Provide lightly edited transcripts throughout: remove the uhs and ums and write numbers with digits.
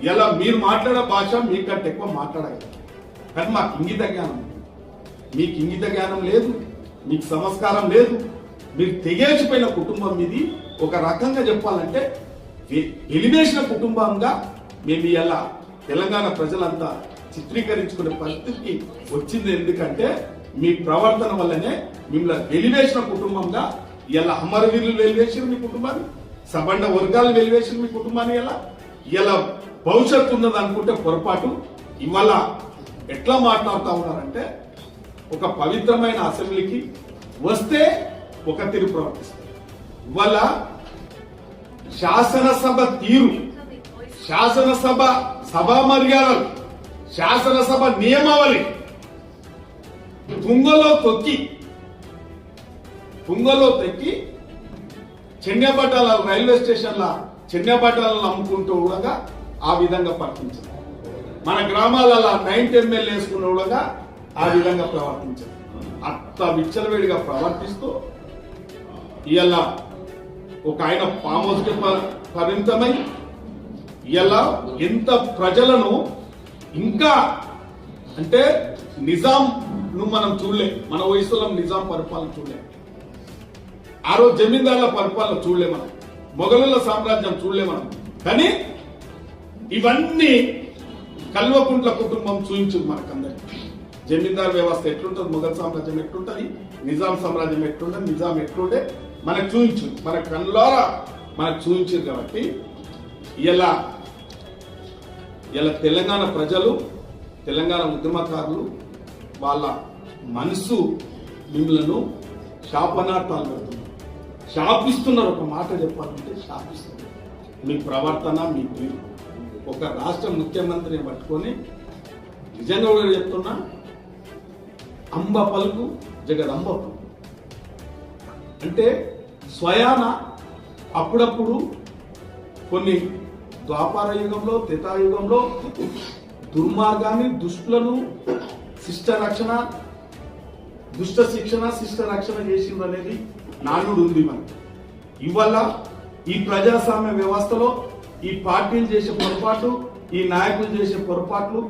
ఇలా మీరు మాట్లాడే భాష మీకంటే ఎక్కువ మాట్లాడగలరు. కానీ మాకు ఇంగిత జ్ఞానం ఉంది. మీకు ఇంగిత జ్ఞానం లేదు, మీకు సంస్కారం లేదు. మీరు తెగేసిపోయిన కుటుంబం ఇది. ఒక రకంగా చెప్పాలంటే ఎలివేషన్ కుటుంబంగా మేము ఇలా తెలంగాణ ప్రజలంతా చిత్రీకరించుకునే పరిస్థితికి వచ్చింది. ఎందుకంటే మీ ప్రవర్తన వల్లనే మిమ్మల్ని వెలివేసిన కుటుంబంగా ఇలా అమరవీరులు వెలివేసిన మీ కుటుంబాన్ని, సబండ వర్గాలు వెలివేసిన మీ కుటుంబాన్ని ఇలా భవిష్యత్తు ఉన్నది అనుకుంటే పొరపాటు. ఇవాళ ఎట్లా మాట్లాడుతూ ఉన్నారంటే ఒక పవిత్రమైన అసెంబ్లీకి వస్తే ఒక తీరు ప్రవర్తిస్తారు. ఇవాళ శాసనసభ తీరు, శాసనసభ సభా మర్యాదలు, శాసనసభ నియమావళి తుంగలో తొక్కి చెన్నపట్టాల రైల్వే స్టేషన్ల చెన్నపట్టాలను అమ్ముకుంటూ కూడా ఆ విధంగా ప్రవర్తించారు. మన గ్రామాలలో 9 ఎమ్మెల్యే వేసుకున్న కూడా ఆ విధంగా ప్రవర్తించారు. అంత విచ్చలవేడిగా ప్రవర్తిస్తూ ఇలా ఒక ఆయన ఫామ్ హౌస్ కి పరిమితమై ఇలా ఎంత ప్రజలను ఇంకా అంటే నిజాం ను మనం చూడలే, మన వయసులో నిజాం పరిపాలన చూడలే, ఆ రోజు జమీందారుల పరిపాలన చూడలే, మనం మొఘలుల సామ్రాజ్యం చూడలే మనం. కానీ ఇవన్నీ కల్వకుంట్ల కుటుంబం చూయించింది మనకందరికి. జమీందారు వ్యవస్థ ఎట్లుంటుంది, మొఘల్ సామ్రాజ్యం ఎట్లుంటుంది, నిజాం సామ్రాజ్యం ఎట్లుంటుంది, నిజాం ఎట్లుండే మనకు చూయించింది, మన కళ్ళారా మనకు చూయించింది. కాబట్టి ఇలా తెలంగాణ ప్రజలు, తెలంగాణ ఉద్యమకారులు వాళ్ళ మనసు మిమ్మల్ని శాపనార్థాలు పెడుతున్నారు, శాపిస్తున్నారు. ఒక మాట చెప్పాలంటే శాపిస్తున్నారు. మీ ప్రవర్తన, మీ తీరు. ఒక రాష్ట్ర ముఖ్యమంత్రిని పట్టుకొని నిజంగా కూడా చెప్తున్నా, అంబ పలుకు జగదంబ పలుకు అంటే స్వయాన అప్పుడప్పుడు కొన్ని ద్వాపార యుగంలో, త్రేతాయుగంలో దుర్మార్గాన్ని, దుష్టులను దుష్ట శిక్షణ శిష్ట రక్షణ చేసింది అనేది నానుడు ఉంది మనకి. ఇవాళ ఈ ప్రజాస్వామ్య వ్యవస్థలో ఈ పార్టీలు చేసే పొరపాటు, ఈ నాయకులు చేసే పొరపాట్లు,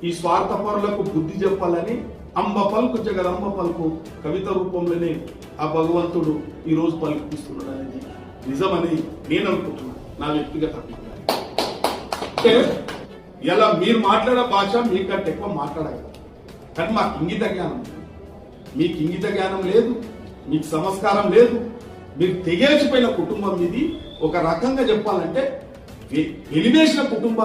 ఈ స్వార్థపరులకు బుద్ధి చెప్పాలని అంబ పలుకు జగదంబ పలుకు కవిత రూపంలోనే ఆ భగవంతుడు ఈ రోజు పలుకుపిస్తున్నాడు అనేది నిజమని నేను అనుకుంటున్నాను, నా వ్యక్తిగత అభిప్రాయం. అంటే ఇలా మీరు మాట్లాడే భాష మీకంటే ఎక్కువ మాట్లాడగలరు. కానీ మాకు ఇంగిత జ్ఞానం ఉంది. మీకు ఇంగిత జ్ఞానం లేదు, మీకు సంస్కారం లేదు. మీరు తెగేసిపోయిన కుటుంబం ఇది. ఒక రకంగా చెప్పాలంటే ఎలివేసిన కుటుంబం.